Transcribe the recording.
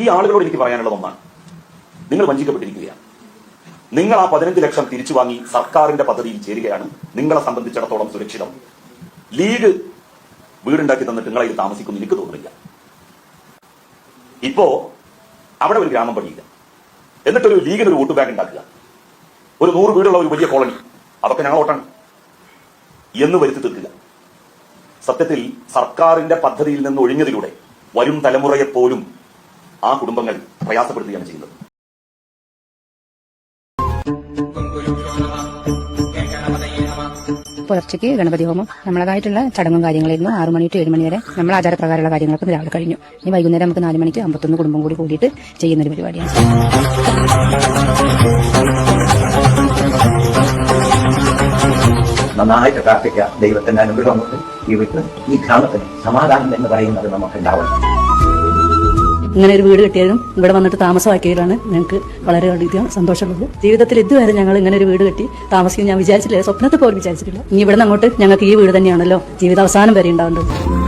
ഈ ആളുകളോട് എനിക്ക് പറയാനുള്ളത് ഒന്നാണ്, നിങ്ങൾ വഞ്ചിക്കപ്പെട്ടിരിക്കുകയാണ്. നിങ്ങൾ ആ 15 ലക്ഷം തിരിച്ചു വാങ്ങി സർക്കാരിന്റെ പദ്ധതിയിൽ ചേരുകയാണ് നിങ്ങളെ സംബന്ധിച്ചിടത്തോളം സുരക്ഷിതം. ലീഗ് വീടുണ്ടാക്കി തന്നിട്ട് നിങ്ങളതിൽ താമസിക്കുന്നു എനിക്ക് തോന്നുന്നില്ല. ഇപ്പോ അവിടെ ഒരു ഗ്രാമം പണിയില്ല, എന്നിട്ടൊരു ലീഗിന് ഒരു വോട്ട് ബാങ്ക് ഉണ്ടാക്കുക, ഒരു 100 വീടുള്ള ഒരു വലിയ കോളനി, അതൊക്കെ ഞങ്ങൾ വോട്ടാണ് എന്ന് വരുത്തി തീർക്കുക. സത്യത്തിൽ സർക്കാരിന്റെ പദ്ധതിയിൽ നിന്ന് ഒഴിഞ്ഞതിലൂടെ വരും തലമുറയെ പോലും ആ കുടുംബങ്ങൾ പ്രയാസപ്പെടുത്തുകയാണ് ചെയ്യുന്നത്. പുലർച്ചയ്ക്ക് ഗണപതി ഹോമം നമ്മളതായിട്ടുള്ള ചടങ്ങും കാര്യങ്ങളായിരുന്നു. 6 മണി to 7 മണി വരെ നമ്മൾ ആചാരപ്രകാരമുള്ള കാര്യങ്ങളൊക്കെ രാവിലെ കഴിഞ്ഞു. ഇനി വൈകുന്നേരം നമുക്ക് 4 മണിക്ക് 51 കുടുംബം കൂടിയിട്ട് ചെയ്യുന്നൊരു പരിപാടിയാണ്. നന്നായിട്ട് പ്രാർത്ഥിക്കുക. ദൈവത്തിന്റെ അനുഗ്രഹം കൊണ്ട് ഈ വീട്ടിൽ ഈ ഗ്രാമത്തിന് സമാധാനം എന്ന് പറയുന്നത് നമുക്ക് ഉണ്ടാവണം. ഇങ്ങനെ ഒരു വീട് കെട്ടിയതും ഇവിടെ വന്നിട്ട് താമസമാക്കിയതിലാണ് ഞങ്ങൾക്ക് വളരെയധികം സന്തോഷമുള്ളത്. ജീവിതത്തിൽ ഇതുവരെ ഞങ്ങൾ ഇങ്ങനെ ഒരു വീട് കെട്ടി താമസിക്കും ഞാൻ വിചാരിച്ചില്ല, സ്വപ്നത്തിൽ പോലും വിചാരിച്ചിട്ടില്ല. ഇനി ഇവിടെ നിന്ന് അങ്ങോട്ട് ഞങ്ങൾക്ക് ഈ വീട് തന്നെയാണല്ലോ ജീവിതാവസാനം വരെ ഉണ്ടാവേണ്ടത്.